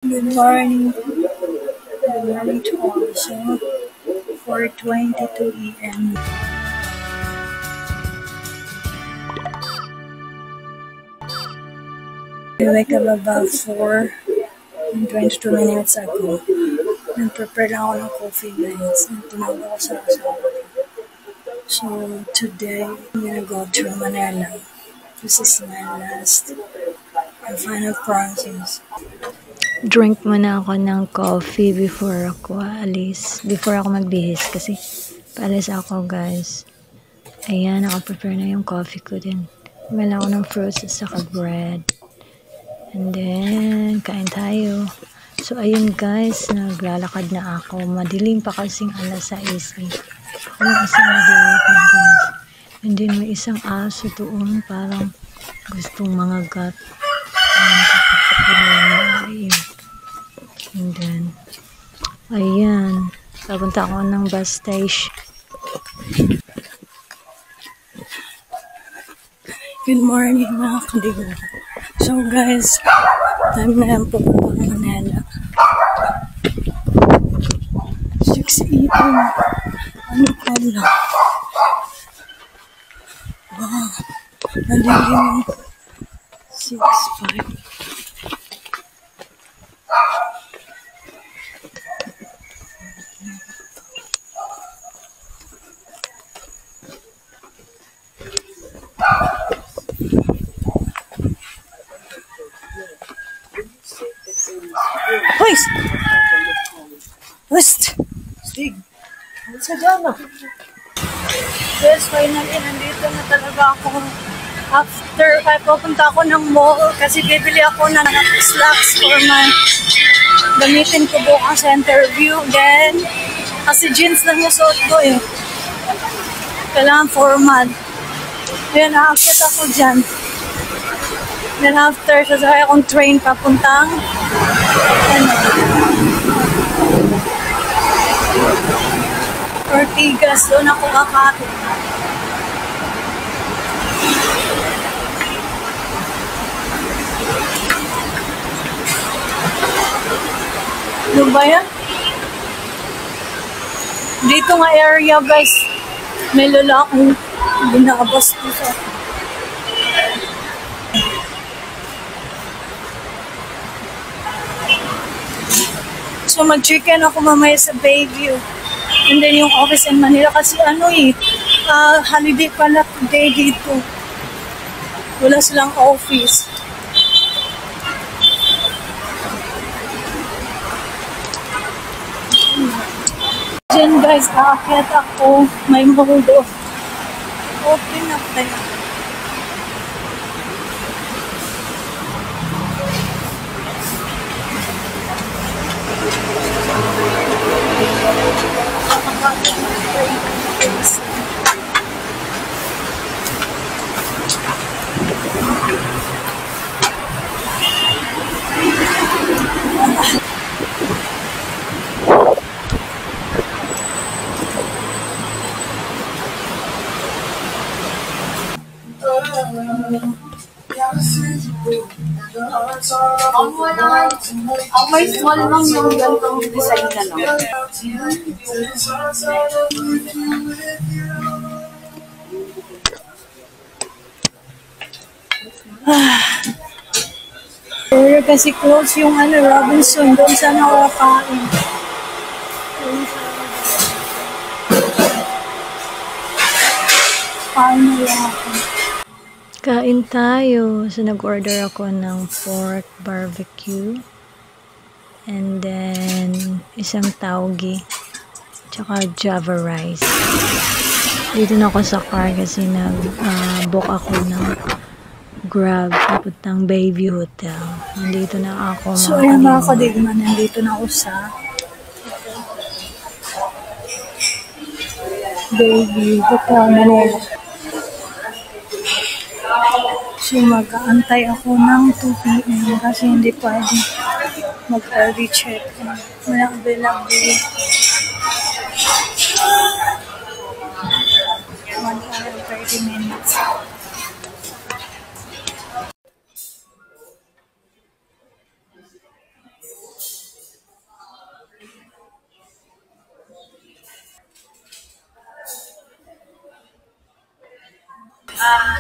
Good morning. Good morning to all. So, 4:22 a.m. I wake up about 4 and 22 minutes ago. Nag-prepare lang ako ng coffee guys. Tinawag ako sa asawa ko. So, today, I'm gonna go to Manila. This is my last and final process. Drink muna ako ng coffee before ako alis. Before ako magbihis kasi paalis ako guys. Ayan, naka-prepare na yung coffee ko din. Mala ako ng fruits at saka bread. And then, kain tayo. So, ayun guys, naglalakad na ako. Madilim pa kasing alas 6. Yung isang naglalakad guys. And then, may isang aso doon. Parang gustong mangagat. And then, ayan. Papunta ako ng bus station. Good morning mga kaligo. So guys, time na yan pupunta ng Manila. 6 a.m. Ano pala? Wow. Nalilim. 6:05. Hoist! Hoist! Stig! Sa dyan. Yes, finally, nandito na talaga ako. After, pupunta ako ng mall kasi bibili ako ng slacks for my gamitin ko bukas sa interview. Then, kasi jeans lang yung suot ko eh. Kailangan formal. Ayan, aakit ako dyan. Then after, sasakay akong train papuntang Ortigas. Doon ako kakapit. Ano ba yan? Dito nga area guys, may lalaking binabas ko sa so mag-chicken ako mamaya sa Bayview. And then yung office in Manila kasi holiday pala today dito. Wala silang office. Diyan guys, aakyat ako. May mundo. Open up tayo. Ang may small lang yung gantong design na lang. Pero kasi close yung Robinson. Doon sa nakakain. Paano lang ako? Kain tayo. So, nag-order ako ng pork barbecue. And then, isang tauge. Tsaka Java rice. Dito na ako sa car kasi nag-book ako ng Grab papuntang Bayview Hotel. Nandito na ako. So, ayan mga kadigman. Nandito na ako sa Bayview Hotel Manila. So, mag-aantay ako ng 2 p.m. kasi hindi pwede mag-early check-in. Walang available. 1 hour and 30 minutes.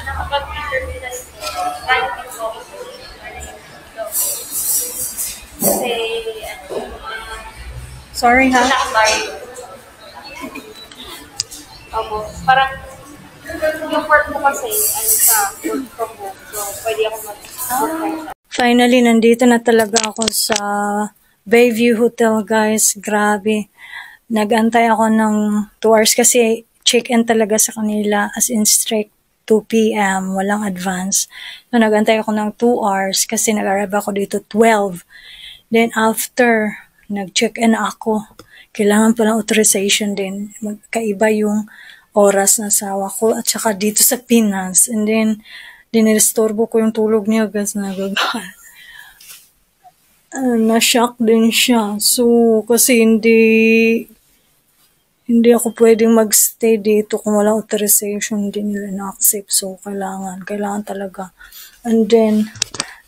nakapag-terminal ko, ranking ko. Kasi, Sorry ha? Parang, yung work ko kasi, sa work from home. So, pwede ako mag-work. Finally, nandito na talaga ako sa Bayview Hotel, guys. Grabe. Nag-antay ako ng 2 hours kasi check-in talaga sa kanila as in straight 2 p.m. Walang advance. So, nag-antay ako ng 2 hours kasi nag-arrive ako dito 12. Then, after nag-check-in ako, kailangan pa ng authorization din. Magkaiba yung oras na sawa ko at saka dito sa Pinas. And then, dinirestorbo ko yung tulog niya guys. Na-shock din siya. So, kasi hindi ako pwedeng magstay dito kung walang authorization. Hindi nila na-accept. So, kailangan talaga. And then,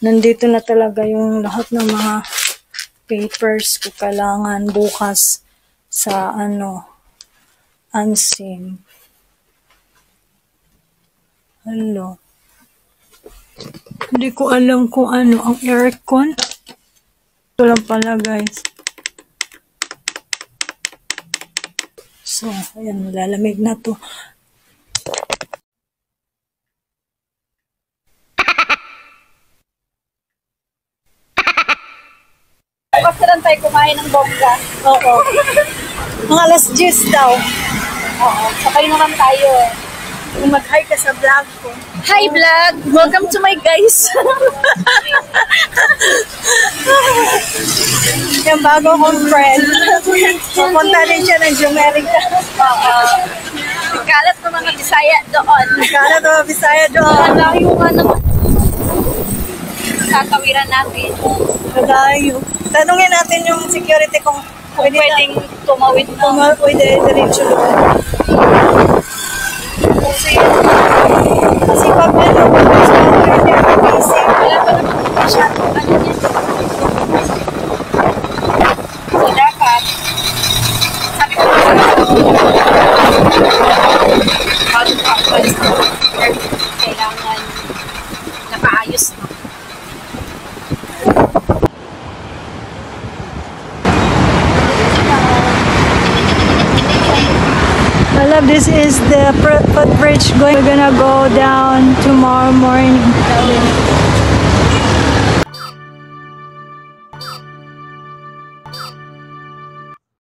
nandito na talaga yung lahat ng mga papers ko kailangan bukas sa unseen. Hello. Hindi ko alam kung ano ang aircon. Ito lang pala guys. So, ayan, lalamig na to. Basta lang tayo kumain ng bongga. Oo. Mga alas 10 daw. Oo, sakay naman tayo. Mag-hi ka sa vlog ko. Hi vlog! Welcome to my guys! Yung bago kong friend. Pupunta din siya ng Jumerica. Oo. Nagkalat ng mga Bisaya doon. Nagkalat ng mga Bisaya doon. Nalayo nga naman. Tatawiran natin. Nalayo. Tanungin natin yung security kung Pwedeng tumawid na. Pwede diretso doon. Kasi pag ano, hindi ako busy. Wala pa naman masyadong ano yan. So dapat, sabi ko bago pa ako kailangan nakaayos na. I love this is the footbridge going. We're gonna go down tomorrow morning.